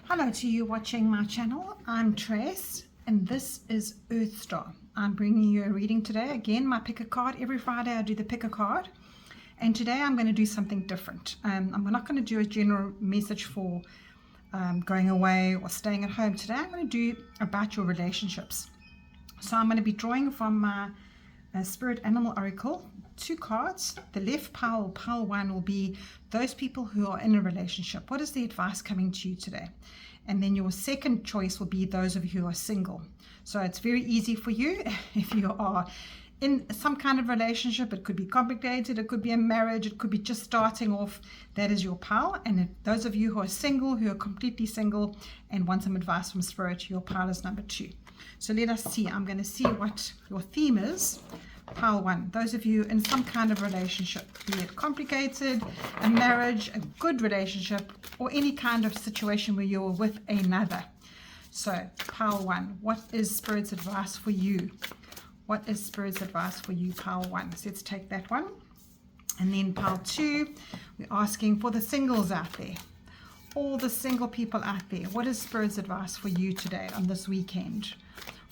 Hello to you watching my channel. I'm Trace and this is Earth Star. I'm bringing you a reading today. Again, my pick a card. Every Friday I do the pick a card, and today I'm going to do something different. I'm not going to do a general message for going away or staying at home. Today I'm going to do about your relationships. So I'm going to be drawing from my Spirit Animal Oracle two cards. The left pile, pile one, will be those people who are in a relationship. What is the advice coming to you today? And then your second choice will be those of you who are single. So it's very easy for you if you are in some kind of relationship. It could be complicated, it could be a marriage, it could be just starting off. That is your pile. And those of you who are single, who are completely single and want some advice from Spirit, your pile is number 2. So let us see. I'm going to see what your theme is. Pile 1, those of you in some kind of relationship, be it complicated, a marriage, a good relationship, or any kind of situation where you're with another. So pile 1, what is Spirit's advice for you? What is Spirit's advice for you, pile 1? So let's take that one. And then pile 2, we're asking for the singles out there, all the single people out there. What is Spirit's advice for you today on this weekend?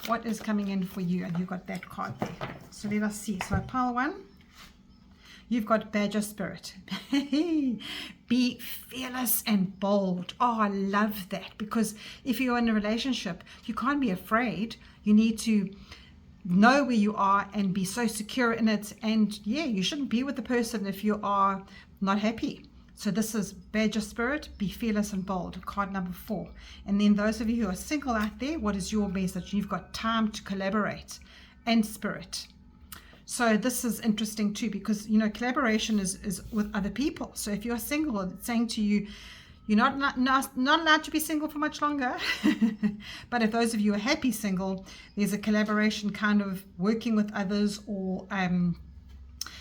What is coming in for you? And you've got that card there. So let us see. So pile 1, you've got Badger Spirit. Be fearless and bold. Oh, I love that, because if you're in a relationship, you can't be afraid. You need to know where you are and be so secure in it. And yeah, you shouldn't be with the person if you are not happy. So this is Badger Spirit, be fearless and bold, card number 4. And then those of you who are single out there, what is your message? You've got time to collaborate and Spirit. So this is interesting too, because you know collaboration is with other people. So if you're single, it's saying to you, you're not allowed to be single for much longer. But if those of you are happy single, there's a collaboration, kind of working with others, or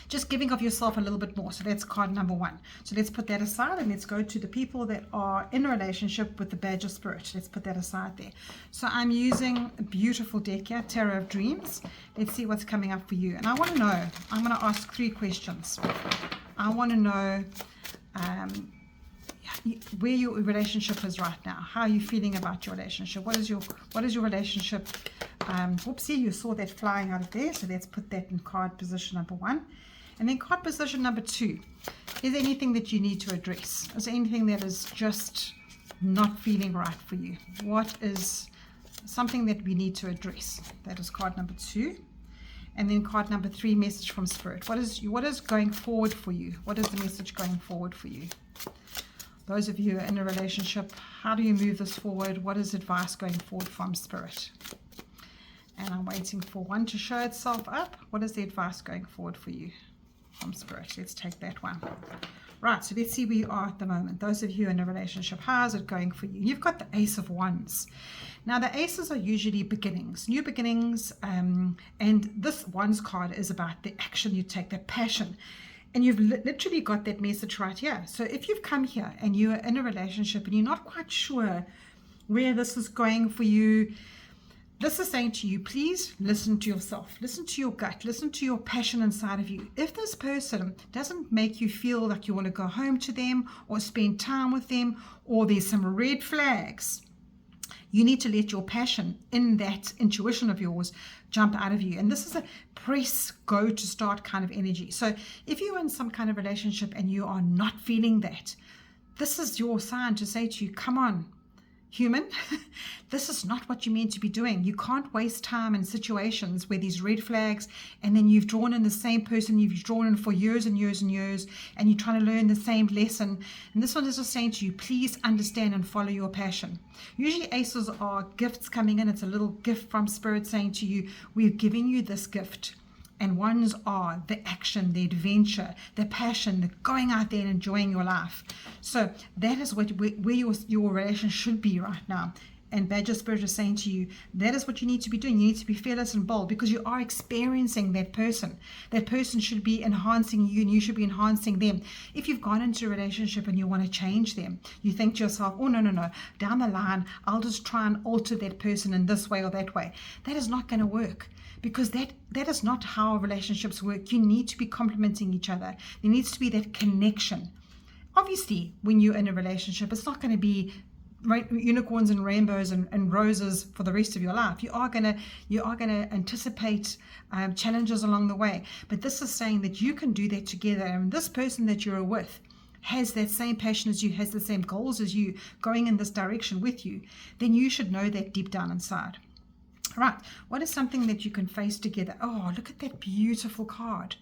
just giving of yourself a little bit more. So that's card number 1. So let's put that aside and let's go to the people that are in a relationship with the Badger Spirit. Let's put that aside there. So I'm using a beautiful deck here, Tarot of Dreams. Let's see what's coming up for you. And I want to know, I'm going to ask 3 questions. I want to know where your relationship is right now. How are you feeling about your relationship? What is your relationship? Whoopsie, you saw that flying out of there. So let's put that in card position number 1. And then card position number 2. Is there anything that you need to address? Is there anything that is just not feeling right for you? What is something that we need to address? That is card number 2. And then card number 3, message from Spirit. What is going forward for you? What is the message going forward for you? Those of you who are in a relationship, how do you move this forward? What is advice going forward from Spirit? And I'm waiting for 1 to show itself up. What is the advice going forward for you from Spirit? Let's take that one. Right, so let's see where you are at the moment. Those of you in a relationship, how is it going for you? You've got the Ace of Wands. Now, the aces are usually beginnings, new beginnings, and this Wands card is about the action you take, the passion. And you've literally got that message right here. So if you've come here and you're in a relationship and you're not quite sure where this is going for you, this is saying to you, please listen to yourself, listen to your gut, listen to your passion inside of you. If this person doesn't make you feel like you want to go home to them or spend time with them, or there's some red flags, you need to let your passion in that intuition of yours jump out of you. And this is a press go to start kind of energy. So if you're in some kind of relationship and you are not feeling that, this is your sign to say to you, come on, human, this is not what you meant to be doing. You can't waste time in situations where these red flags, and then you've drawn in the same person you've drawn in for years and years and years, and you're trying to learn the same lesson. And this one is just saying to you, please understand and follow your passion. Usually aces are gifts coming in. It's a little gift from Spirit saying to you, we're giving you this gift. And ones are the action, the adventure, the passion, the going out there and enjoying your life. So that is where your relation should be right now. And Badger Spirit is saying to you, that is what you need to be doing. You need to be fearless and bold, because you are experiencing that person. That person should be enhancing you and you should be enhancing them. If you've gone into a relationship and you want to change them, you think to yourself, oh, no, down the line, I'll just try and alter that person in this way or that way. That is not going to work. Because that is not how relationships work. You need to be complementing each other. There needs to be that connection. Obviously, when you're in a relationship, it's not going to be unicorns and rainbows and roses for the rest of your life. You are gonna anticipate challenges along the way. But this is saying that you can do that together, and this person that you're with has that same passion as you, has the same goals as you, going in this direction with you. Then you should know that deep down inside. Right, what is something that you can face together? Oh, look at that beautiful card.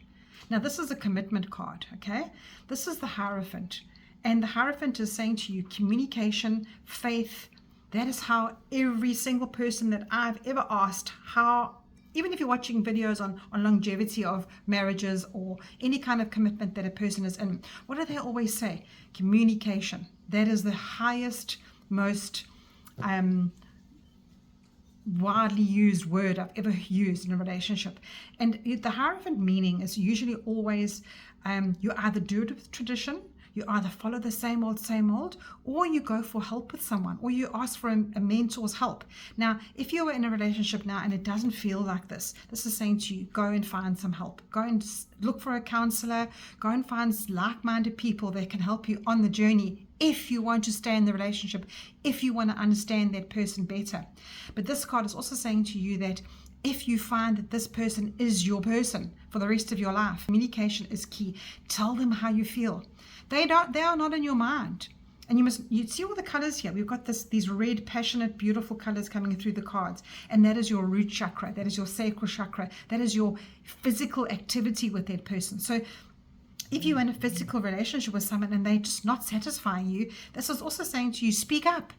Now this is a commitment card, okay? This is the Hierophant. And the Hierophant is saying to you, communication, faith. That is how every single person that I've ever asked, how, even if you're watching videos on longevity of marriages or any kind of commitment that a person is in, what do they always say? Communication. That is the highest, most widely used word I've ever used in a relationship. And the Hierophant meaning is usually always you either do it with tradition, you either follow the same old, or you go for help with someone, or you ask for a mentor's help. Now, if you are in a relationship now and it doesn't feel like this is saying to you, go and find some help. Go and look for a counselor. Go and find like-minded people that can help you on the journey if you want to stay in the relationship, if you want to understand that person better. But this card is also saying to you that if you find that this person is your person for the rest of your life, communication is key. Tell them how you feel. They are not in your mind. And you see all the colors here. We've got these red, passionate, beautiful colors coming through the cards. And that is your root chakra. That is your sacral chakra. That is your physical activity with that person. So if you're in a physical relationship with someone and they're just not satisfying you, this is also saying to you, speak up.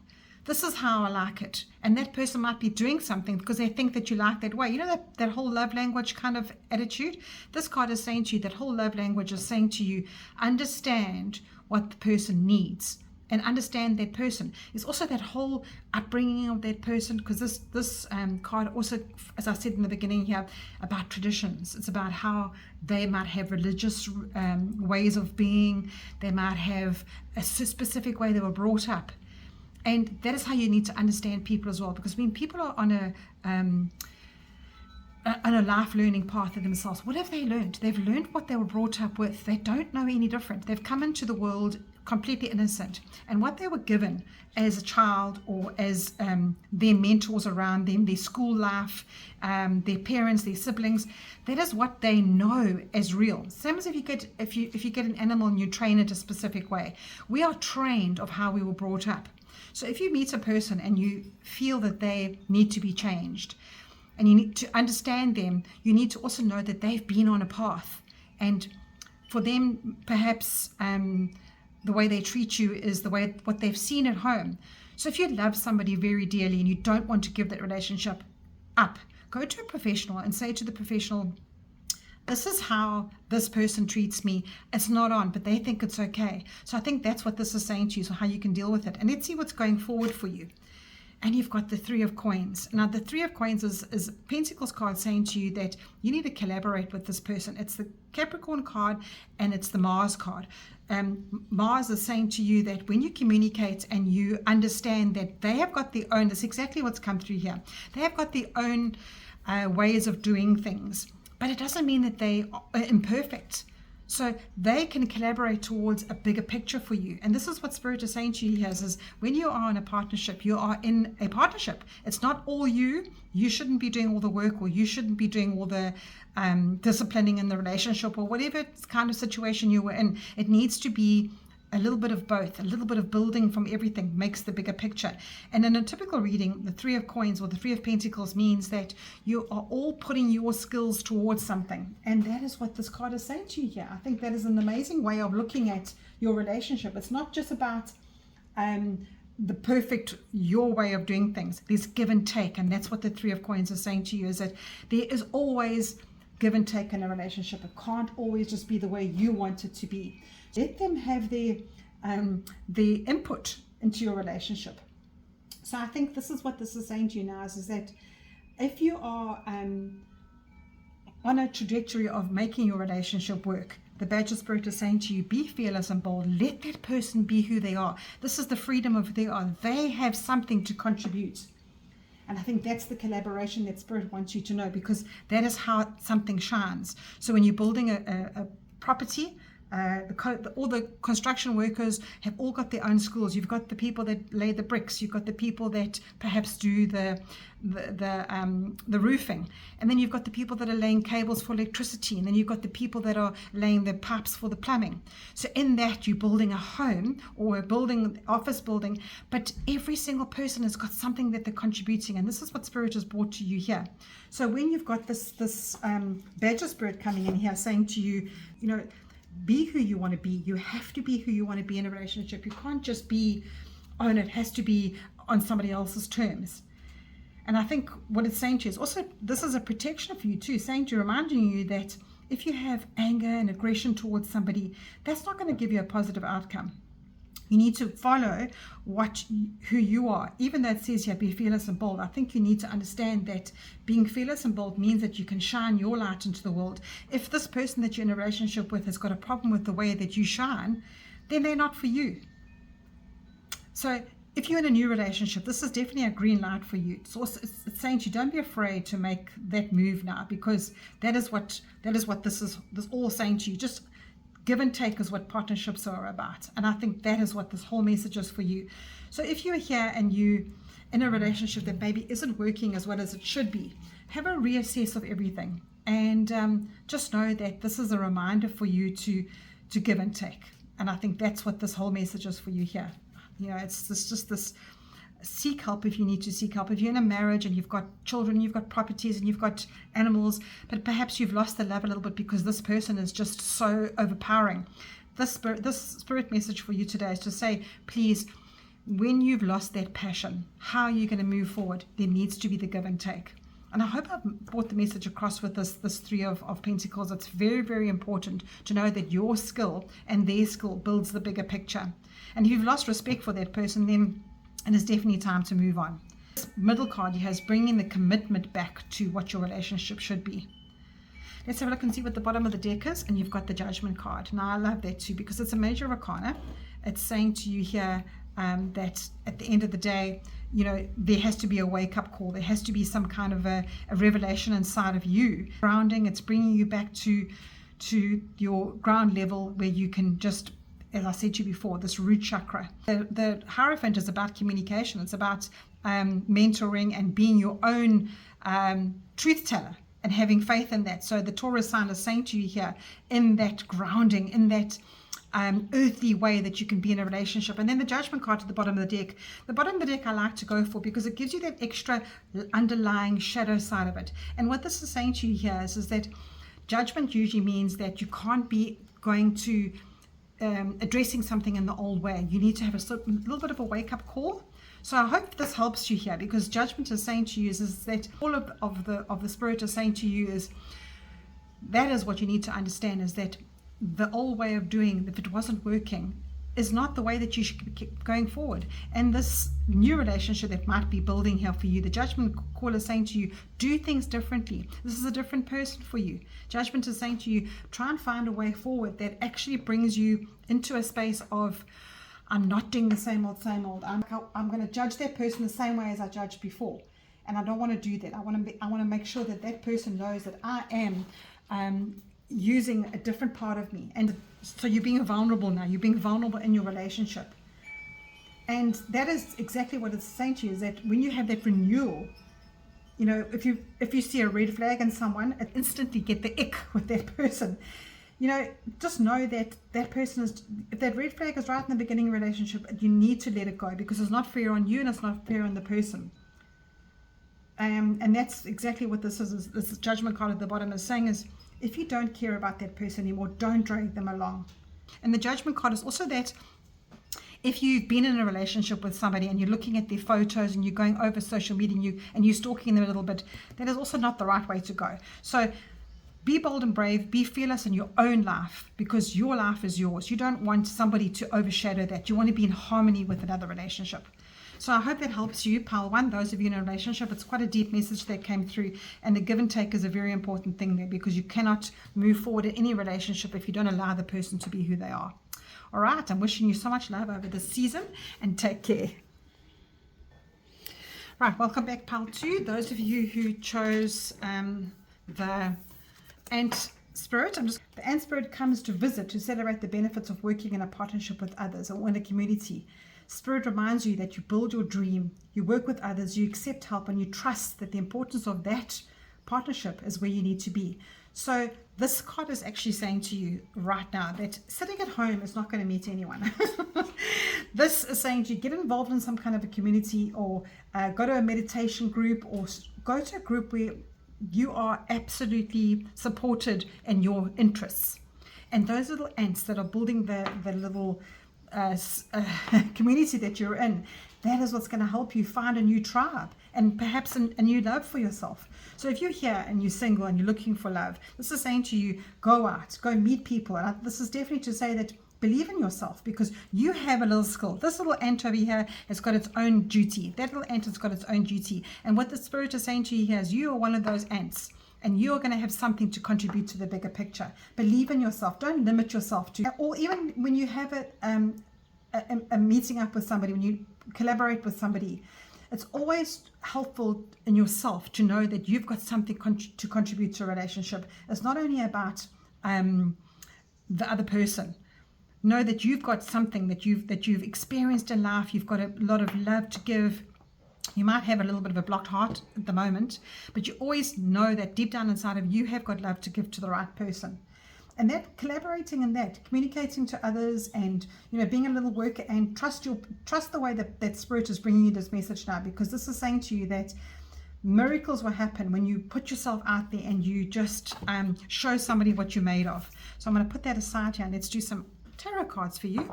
This is how I like it. And that person might be doing something because they think that you like that way. You know that whole love language kind of attitude? This card is saying to you, that whole love language is saying to you, understand what the person needs and understand that person. It's also that whole upbringing of that person, because this card also, as I said in the beginning here, about traditions. It's about how they might have religious ways of being. They might have a specific way they were brought up. And that is how you need to understand people as well, because when people are on a life learning path of themselves, what have they learned? They've learned what they were brought up with. They don't know any different. They've come into the world completely innocent, and what they were given as a child or as their mentors around them, their school life, their parents, their siblings, that is what they know as real. Same as if you get an animal and you train it a specific way. We are trained of how we were brought up. So if you meet a person and you feel that they need to be changed and you need to understand them, you need to also know that they've been on a path. And for them, perhaps the way they treat you is what they've seen at home. So if you love somebody very dearly and you don't want to give that relationship up, go to a professional and say to the professional, this is how this person treats me. It's not on, but they think it's okay. So I think that's what this is saying to you, so how you can deal with it. And let's see what's going forward for you. And you've got the Three of Coins. Now, the Three of Coins is Pentacles card saying to you that you need to collaborate with this person. It's the Capricorn card and it's the Mars card. Mars is saying to you that when you communicate and you understand that they have got their own, that's exactly what's come through here. They have got their own ways of doing things. But it doesn't mean that they are imperfect. So they can collaborate towards a bigger picture for you. And this is what Spirit is saying to you here is when you are in a partnership, you are in a partnership. It's not all you. You shouldn't be doing all the work, or you shouldn't be doing all the disciplining in the relationship, or whatever kind of situation you were in. It needs to be a little bit of both. A little bit of building from everything makes the bigger picture. And in a typical reading, the Three of Coins or the Three of Pentacles means that you are all putting your skills towards something. And that is what this card is saying to you here. I think that is an amazing way of looking at your relationship. It's not just about the perfect, your way of doing things. There's give and take. And that's what the Three of Coins is saying to you, is that there is always give and take in a relationship. It can't always just be the way you want it to be. Let them have their input into your relationship. So I think this is what this is saying to you now, is that if you are on a trajectory of making your relationship work, the Badger Spirit is saying to you, be fearless and bold. Let that person be who they are. This is the freedom of who they are. They have something to contribute. And I think that's the collaboration that Spirit wants you to know, because that is how something shines. So when you're building a property, all the construction workers have all got their own skills. You've got the people that lay the bricks. You've got the people that perhaps do the roofing, and then you've got the people that are laying cables for electricity, and then you've got the people that are laying the pipes for the plumbing. So in that, you're building a home or a building, office building, but every single person has got something that they're contributing, and this is what Spirit has brought to you here. So when you've got this Badger Spirit coming in here saying to you, be who you want to be. You have to be who you want to be in a relationship. You can't just be, it has to be on somebody else's terms. And I think what it's saying to you is also, this is a protection for you too, reminding you that if you have anger and aggression towards somebody, that's not going to give you a positive outcome. You need to follow who you are. Even though it says here, be fearless and bold, I think you need to understand that being fearless and bold means that you can shine your light into the world. If this person that you're in a relationship with has got a problem with the way that you shine, then they're not for you. So if you're in a new relationship, this is definitely a green light for you. It's saying to you, don't be afraid to make that move now, because that is what this is all saying to you. Just give and take is what partnerships are about. And I think that is what this whole message is for you. So if you're here and you in a relationship that maybe isn't working as well as it should be, have a reassess of everything. And just know that this is a reminder for you to give and take. And I think that's what this whole message is for you here. It's just this, seek help if you need to seek help. If you're in a marriage and you've got children, you've got properties and you've got animals, but perhaps you've lost the love a little bit because this person is just so overpowering. This spirit message for you today is to say, please, when you've lost that passion, how are you going to move forward? There needs to be the give and take. And I hope I've brought the message across with this Three of Pentacles. It's very, very important to know that your skill and their skill builds the bigger picture. And if you've lost respect for that person, then it is definitely time to move on. This middle card here is bringing the commitment back to what your relationship should be. Let's have a look and see what the bottom of the deck is. And you've got the Judgment card. Now, I love that too, because it's a major arcana. It's saying to you here that at the end of the day, there has to be a wake-up call. There has to be some kind of a revelation inside of you. Grounding, it's bringing you back to your ground level where you can just, as I said to you before, this root chakra. The Hierophant is about communication. It's about mentoring and being your own truth teller and having faith in that. So the Taurus sign is saying to you here, in that grounding, in that earthy way that you can be in a relationship. And then the Judgment card at the bottom of the deck. The bottom of the deck I like to go for because it gives you that extra underlying shadow side of it. And what this is saying to you here is that Judgment usually means that you can't be going to addressing something in the old way. You need to have a little bit of a wake-up call. So I hope this helps you here, because Judgment is saying to you is that all of the Spirit is saying to you is that is what you need to understand, is that the old way of doing, if it wasn't working, is not the way that you should keep going forward. And this new relationship that might be building here for you, the Judgment call is saying to you, do things differently. This is a different person for you. Judgment is saying to you, try and find a way forward that actually brings you into a space of, I'm not doing the same old. I'm going to judge that person the same way as I judged before. And I don't want to do that. I want to make sure that that person knows that I am using a different part of me. And so you're being vulnerable now. You're being vulnerable in your relationship. And that is exactly what it's saying to you, is that when you have that renewal, if you see a red flag in someone, it instantly get the ick with that person. Just know that that person is, if that red flag is right in the beginning of a relationship, you need to let it go, because it's not fair on you and it's not fair on the person. And that's exactly what this is. This Judgment card at the bottom is saying is, if you don't care about that person anymore, don't drag them along. And the Judgment card is also that if you've been in a relationship with somebody and you're looking at their photos and you're going over social media and you're stalking them a little bit, that is also not the right way to go. So be bold and brave, be fearless in your own life, because your life is yours. You don't want somebody to overshadow that. You want to be in harmony with another relationship. So I hope that helps you, Pile 1, those of you in a relationship. It's quite a deep message that came through, and the give and take is a very important thing there, because you cannot move forward in any relationship if you don't allow the person to be who they are. All right, I'm wishing you so much love over this season, and take care. Right, welcome back, Pile 2. Those of you who chose the Ant spirit. The ant spirit comes to visit, to celebrate the benefits of working in a partnership with others or in a community. Spirit reminds you that you build your dream, you work with others, you accept help, and you trust that the importance of that partnership is where you need to be. So this card is actually saying to you right now that sitting at home is not going to meet anyone. This is saying to you, get involved in some kind of a community, or go to a meditation group, or go to a group where you are absolutely supported in your interests. And those little ants that are building the little community that you're in, that is what's going to help you find a new tribe and perhaps a new love for yourself. So if you're here and you're single and you're looking for love, this is saying to you, go out, go meet people. And this is definitely to say that believe in yourself, because you have a little skill. This little ant over here has got its own duty. That little ant has got its own duty. And what the spirit is saying to you here is, you are one of those ants, and you're going to have something to contribute to the bigger picture. Believe in yourself. Don't limit yourself to, or even when you have a meeting up with somebody, when you collaborate with somebody, it's always helpful in yourself to know that you've got something to contribute to a relationship. It's not only about the other person. Know that you've got something that you've experienced in life. You've got a lot of love to give. You might have a little bit of a blocked heart at the moment, but you always know that deep down inside of you have got love to give to the right person. And that collaborating and that communicating to others, and being a little worker, and trust the way that spirit is bringing you this message now, because this is saying to you that miracles will happen when you put yourself out there and you just show somebody what you're made of. So I'm going to put that aside here and let's do some tarot cards for you.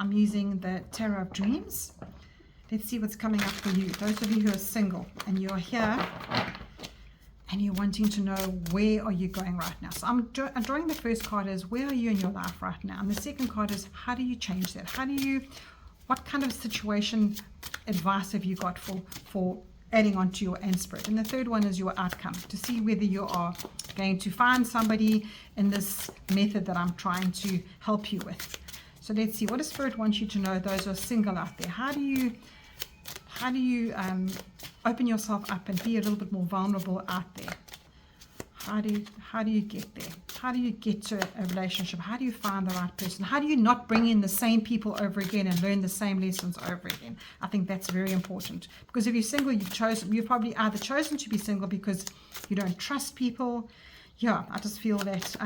I'm using the Tarot of Dreams. Let's see what's coming up for you. Those of you who are single and you're here and you're wanting to know, where are you going right now? So I'm drawing the first card as, where are you in your life right now? And the second card is, how do you change that? What kind of situation advice have you got for adding on to your ant spirit? And the third one is your outcome, to see whether you are going to find somebody in this method that I'm trying to help you with. So let's see, what does spirit want you to know, those who are single out there? How do you open yourself up and be a little bit more vulnerable out there? How do you get there? How do you get to a relationship? How do you find the right person? How do you not bring in the same people over again and learn the same lessons over again? I think that's very important, because if you're single, you've probably either chosen to be single because you don't trust people. Yeah, I just feel that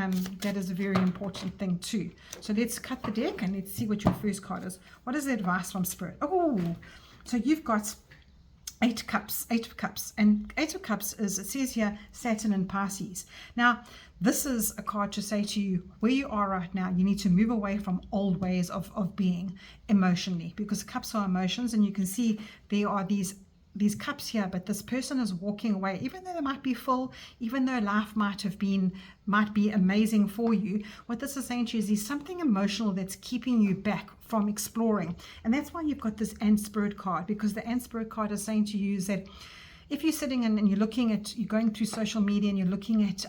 that is a very important thing too. So let's cut the deck and let's see what your first card is. What is the advice from spirit? Oh, so you've got 8 of cups, and 8 of cups is, it says here, Saturn and Pisces. Now, this is a card to say to you, where you are right now, you need to move away from old ways of being emotionally, because cups are emotions, and you can see there are these cups here, but this person is walking away, even though they might be full, even though life might be amazing for you. What this is saying to you is there's something emotional that's keeping you back from exploring. And that's why you've got this ant spirit card, because the ant spirit card is saying to you is that if you're sitting and you're going through social media and you're looking at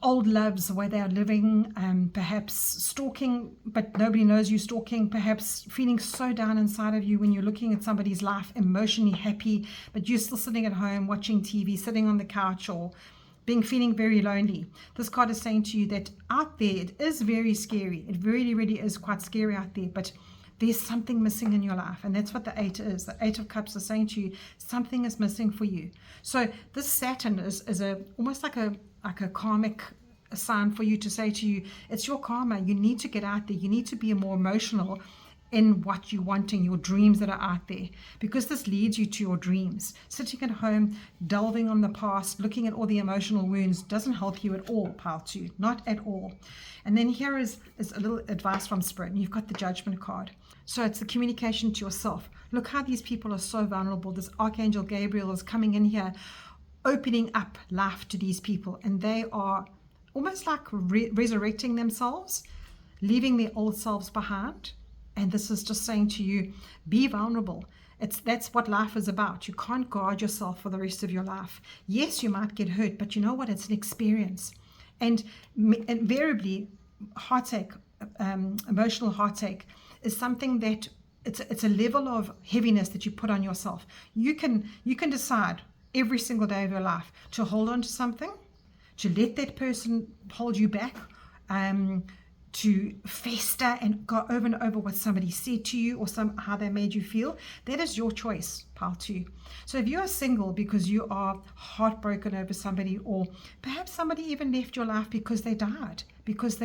old loves, where they are living, perhaps stalking, but nobody knows you're stalking, perhaps feeling so down inside of you when you're looking at somebody's life, emotionally happy, but you're still sitting at home watching TV, sitting on the couch, or feeling very lonely. This card is saying to you that out there, it is very scary. It really, really is quite scary out there, but there's something missing in your life, and that's what the 8 is. The 8 of cups is saying to you, something is missing for you. So this Saturn is almost like a karmic sign for you to say to you, it's your karma. You need to get out there. You need to be more emotional in what you're wanting, your dreams that are out there, because this leads you to your dreams. Sitting at home, delving on the past, looking at all the emotional wounds doesn't help you at all, pile 2, not at all. And then here is a little advice from spirit, and you've got the Judgment card. So it's the communication to yourself. Look how these people are so vulnerable. This Archangel Gabriel is coming in here, opening up life to these people, and they are almost like resurrecting themselves, leaving their old selves behind. And this is just saying to you, be vulnerable. That's what life is about. You can't guard yourself for the rest of your life. Yes, you might get hurt, but you know what? It's an experience. And invariably, heartache, emotional heartache, is something that it's a level of heaviness that you put on yourself. You can decide every single day of your life to hold on to something, to let that person hold you back, to fester and go over and over what somebody said to you or how they made you feel. That is your choice, pile 2. So if you are single because you are heartbroken over somebody, or perhaps somebody even left your life because they died, because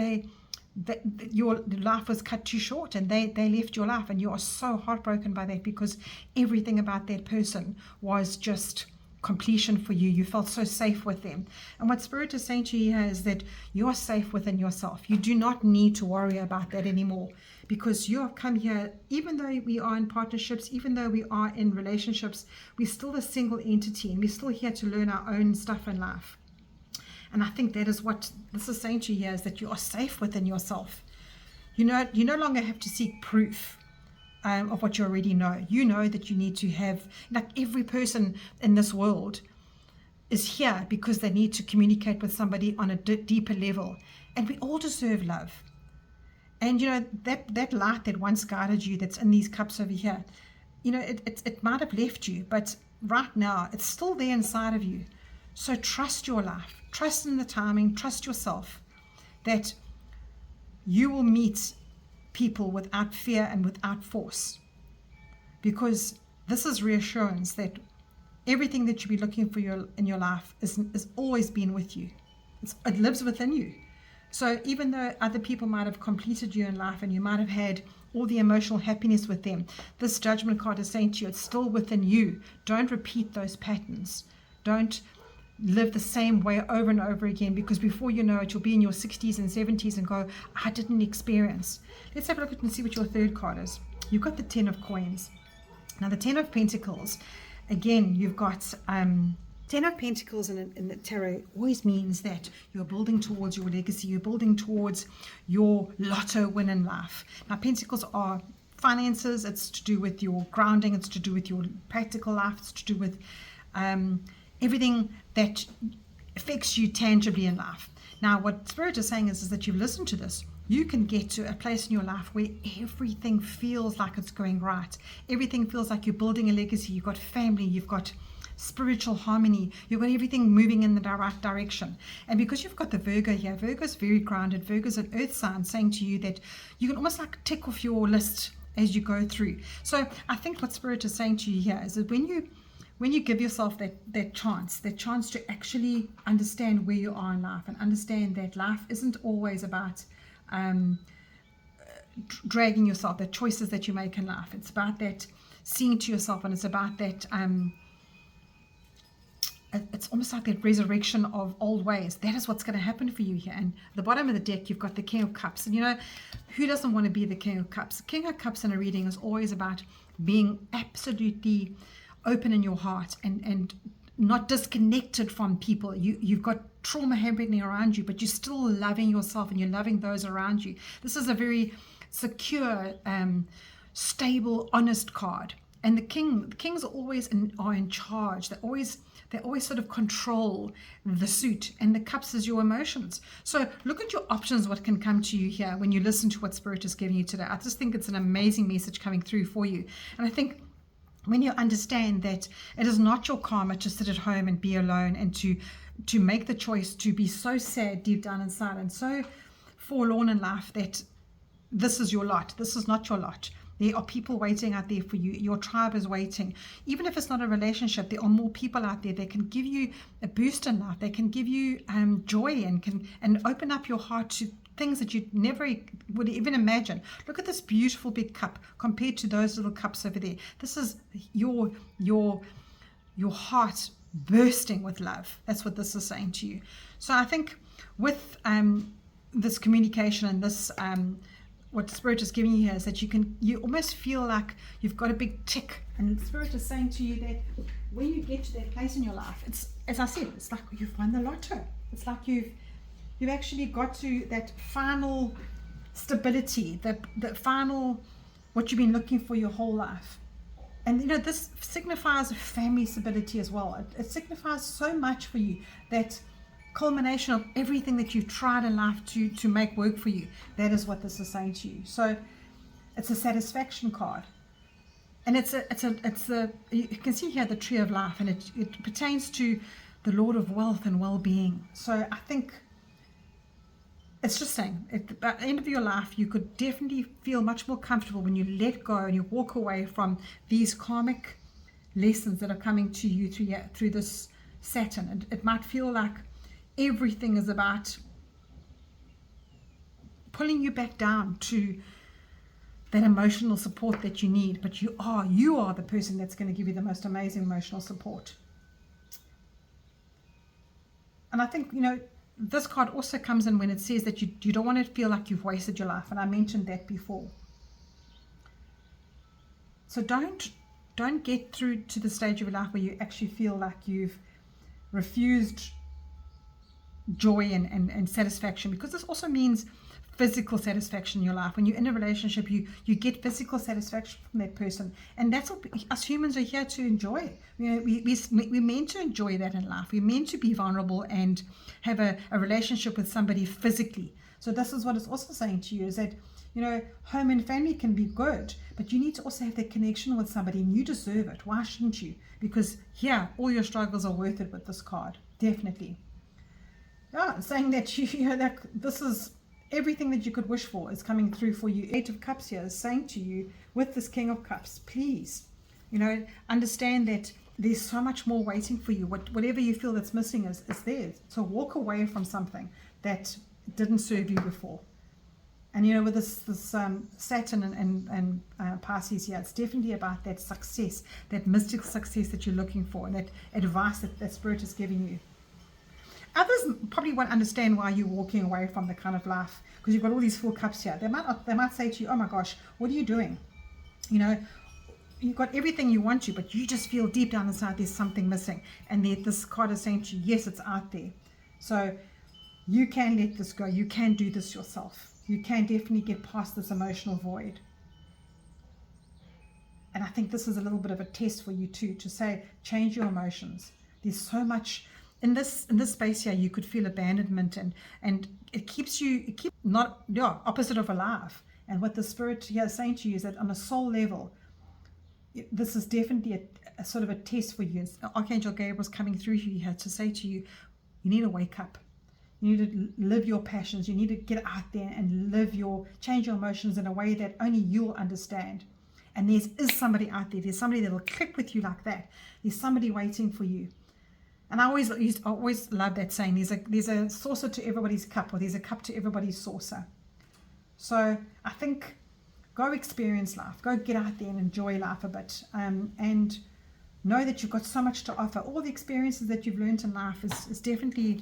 your life was cut too short and they left your life, and you are so heartbroken by that because everything about that person was just completion for you. You felt so safe with them. And what Spirit is saying to you here is that you are safe within yourself. You do not need to worry about that anymore, because you have come here. Even though we are in partnerships, even though we are in relationships, we're still a single entity, and we're still here to learn our own stuff in life. And I think that is what this is saying to you here, is that you are safe within yourself. You no longer have to seek proof of what you already know. You know that you need to have, like every person in this world is here because they need to communicate with somebody on a deeper level. And we all deserve love. And that light that once guided you, that's in these cups over here, it might have left you, but right now it's still there inside of you. So trust your life, trust in the timing, trust yourself, that you will meet people without fear and without force, because this is reassurance that everything that you be looking for in your life is always been with you. It lives within you. So even though other people might have completed you in life and you might have had all the emotional happiness with them, this Judgment card is saying to you, it's still within you. Don't repeat those patterns. Don't live the same way over and over again, because before you know it, you'll be in your 60s and 70s and go, I didn't experience. Let's have a look at and see what your third card is. You've got the 10 of coins. Now the 10 of pentacles, again, you've got 10 of pentacles in the tarot always means that you're building towards your legacy, you're building towards your lotto win in life. Now pentacles are finances, it's to do with your grounding, it's to do with your practical life, it's to do with everything that affects you tangibly in life. Now what Spirit is saying is that you've listened to this. You can get to a place in your life where everything feels like it's going right. Everything feels like you're building a legacy. You've got family, you've got spiritual harmony, you've got everything moving in the right direction. And because you've got the Virgo here, Virgo's very grounded. Virgo's an earth sign, saying to you that you can almost like tick off your list as you go through. So I think what Spirit is saying to you here is that when you give yourself that chance to actually understand where you are in life, and understand that life isn't always about dragging yourself, the choices that you make in life. It's about that seeing to yourself, and it's about that it's almost like that resurrection of old ways. That is what's going to happen for you here. And at the bottom of the deck, you've got the King of Cups. And who doesn't want to be the King of Cups? King of Cups in a reading is always about being absolutely open in your heart and not disconnected from people. You've got trauma happening around you, but you're still loving yourself and you're loving those around you. This is a very secure, stable, honest card. And the kings are always are in charge. They always sort of control the suit, and the cups is your emotions. So look at your options, what can come to you here when you listen to what Spirit is giving you today. I just think it's an amazing message coming through for you. And I think when you understand that it is not your karma to sit at home and be alone, and to make the choice to be so sad deep down inside and so forlorn in life that this is your lot. This is not your lot. There are people waiting out there for you. Your tribe is waiting. Even if it's not a relationship, there are more people out there that can give you a boost in life. They can give you joy and open up your heart to things that you never would even imagine. Look at this beautiful big cup compared to those little cups over there. This is your heart bursting with love. That's what this is saying to you. So I think with this communication and this what Spirit is giving you here is that you almost feel like you've got a big tick, and Spirit is saying to you that when you get to that place in your life, it's, as I said, it's like you've won the lotto. It's like you've actually got to that final stability, the final what you've been looking for your whole life. And this signifies a family stability as well. It signifies so much for you, that culmination of everything that you've tried in life to make work for you. That is what this is saying to you. So it's a satisfaction card, and it's a you can see here the tree of life, and it pertains to the Lord of wealth and well-being. So I think it's just saying, at the end of your life, you could definitely feel much more comfortable when you let go and you walk away from these karmic lessons that are coming to you through this Saturn. And it might feel like everything is about pulling you back down to that emotional support that you need, but you are the person that's going to give you the most amazing emotional support. And I think, this card also comes in when it says that you don't want to feel like you've wasted your life, and I mentioned that before. So don't get through to the stage of your life where you actually feel like you've refused joy and satisfaction, because this also means physical satisfaction in your life. When you're in a relationship, you get physical satisfaction from that person, and that's what us humans are here to enjoy. We're meant to enjoy that in life. We're meant to be vulnerable and have a relationship with somebody physically. So this is what it's also saying to you, is that home and family can be good, but you need to also have that connection with somebody, and you deserve it. Why shouldn't you? Because here, all your struggles are worth it with this card, definitely. Yeah, saying that that this is everything that you could wish for is coming through for you. 8 of Cups here is saying to you, with this King of Cups, please, understand that there's so much more waiting for you. Whatever you feel that's missing is there. So walk away from something that didn't serve you before. And with this Saturn and Pisces here, it's definitely about that success, that mystical success that you're looking for, and that advice that Spirit is giving you. Others probably won't understand why you're walking away from the kind of life, because you've got all these 4 cups here. They might say to you, oh my gosh, what are you doing? You've got everything you want to, but you just feel deep down inside there's something missing. And this card is saying to you, yes, it's out there. So you can let this go. You can do this yourself. You can definitely get past this emotional void. And I think this is a little bit of a test for you too, to say, change your emotions. There's so much in this space here. You could feel abandonment, and it keeps not opposite of alive. And what the Spirit here is saying to you is that on a soul level, this is definitely a sort of a test for you. Archangel Gabriel's coming through here to say to you, you need to wake up. You need to live your passions. You need to get out there and change your emotions in a way that only you'll understand. And there is somebody out there. There's somebody that will click with you like that. There's somebody waiting for you. And I always love that saying, there's a saucer to everybody's cup, or there's a cup to everybody's saucer. So I think go experience life. Go get out there and enjoy life a bit. And know that you've got so much to offer. All the experiences that you've learned in life is definitely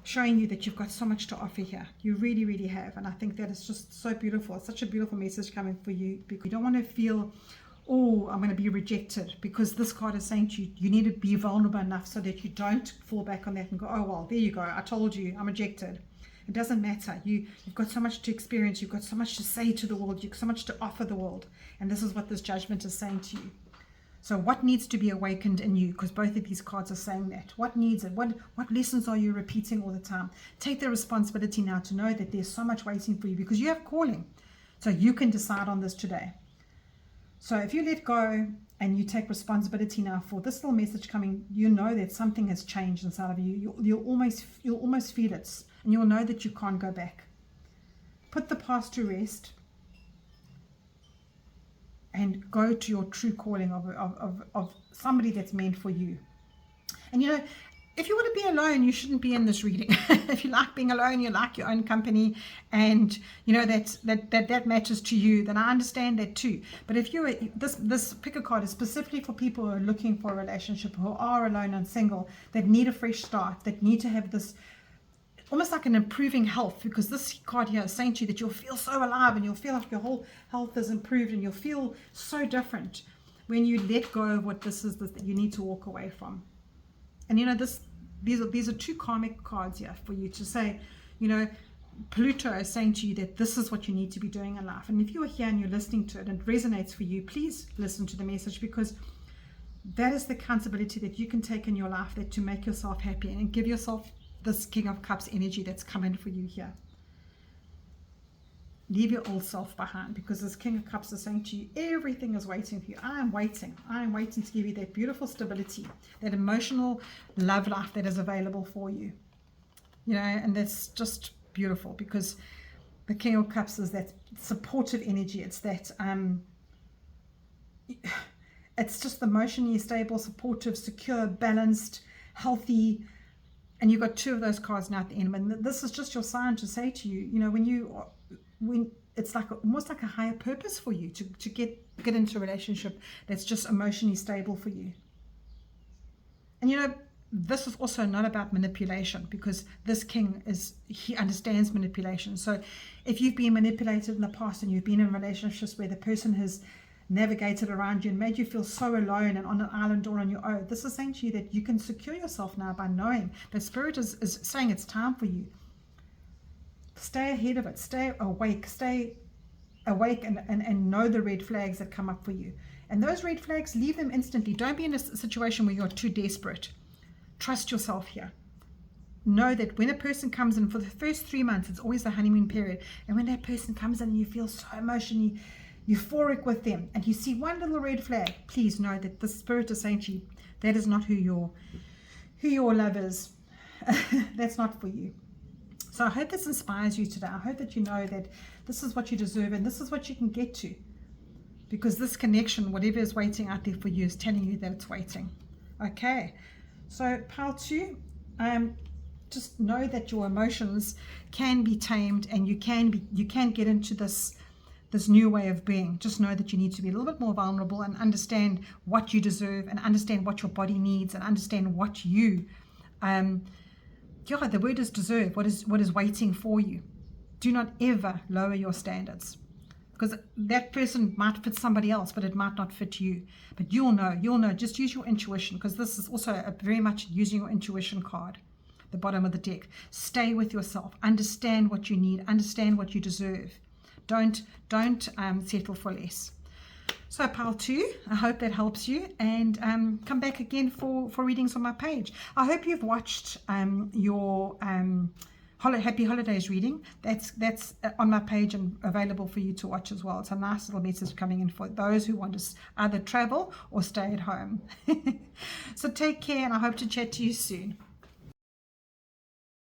showing you that you've got so much to offer here. You really, really have. And I think that is just so beautiful. It's such a beautiful message coming for you, because you don't want to feel, oh, I'm going to be rejected, because this card is saying to you, you need to be vulnerable enough so that you don't fall back on that and go, oh, well, there you go. I told you I'm rejected. It doesn't matter. You've got so much to experience. You've got so much to say to the world. You've got so much to offer the world. And this is what this judgment is saying to you. So what needs to be awakened in you? Because both of these cards are saying that. What needs it? What lessons are you repeating all the time? Take the responsibility now to know that there's so much waiting for you, because you have calling. So you can decide on this today. So if you let go and you take responsibility now for this little message coming, you know that something has changed inside of you. You'll almost feel it, and you'll know that you can't go back. Put the past to rest and go to your true calling of somebody that's meant for you. And if you want to be alone, you shouldn't be in this reading. If you like being alone, you like your own company, and that matters to you, then I understand that too. But if this pick a card is specifically for people who are looking for a relationship, who are alone and single, that need a fresh start, that need to have this almost like an improving health, because this card here is saying to you that you'll feel so alive, and you'll feel like your whole health is improved, and you'll feel so different when you let go of what this is that you need to walk away from. And these are 2 karmic cards here for you to say, Pluto is saying to you that this is what you need to be doing in life. And if you are here and you're listening to it and it resonates for you, please listen to the message, because that is the accountability that you can take in your life, that to make yourself happy and give yourself this King of Cups energy that's coming for you here. Leave your old self behind, because this King of Cups is saying to you, everything is waiting for you. I am waiting to give you that beautiful stability, that emotional love life that is available for you. You know, and that's just beautiful, because the King of Cups is that supportive energy. It's that it's just emotionally stable, supportive, secure, balanced, healthy. And you've got two of those cards now at the end. And this is just your sign to say to you, you know, when it's like almost like a higher purpose for you to get into a relationship that's just emotionally stable for you. And you know, this is also not about manipulation, because this king he understands manipulation. So if you've been manipulated in the past and you've been in relationships where the person has navigated around you and made you feel so alone and on an island or on your own, this is saying to you that you can secure yourself now by knowing that Spirit is saying it's time for you. Stay ahead of it. Stay awake and know the red flags that come up for you. And those red flags, leave them instantly. Don't be in a situation where you're too desperate. Trust yourself here. Know that when a person comes in, for the first 3 months, it's always the honeymoon period. And when that person comes in and you feel so emotionally euphoric with them, and you see one little red flag, please know that the Spirit is saying to you, that is not who your love is. That's not for you. So I hope this inspires you today. I hope that you know that this is what you deserve and this is what you can get to. Because this connection, whatever is waiting out there for you, is telling you that it's waiting. Okay. So pile 2, just know that your emotions can be tamed, and you can get into this new way of being. Just know that you need to be a little bit more vulnerable and understand what you deserve, and understand what your body needs, and understand what you the word is deserve, what is waiting for you. Do not ever lower your standards, because that person might fit somebody else, but it might not fit you. But you'll know. Just use your intuition, because this is also very much using your intuition card, the bottom of the deck. Stay with yourself. Understand what you need. Understand what you deserve. Don't settle for less. So pile 2, I hope that helps you, and come back again for readings on my page. I hope you've watched your Happy Holidays reading. That's on my page and available for you to watch as well. It's a nice little message coming in for those who want to either travel or stay at home. So take care, and I hope to chat to you soon.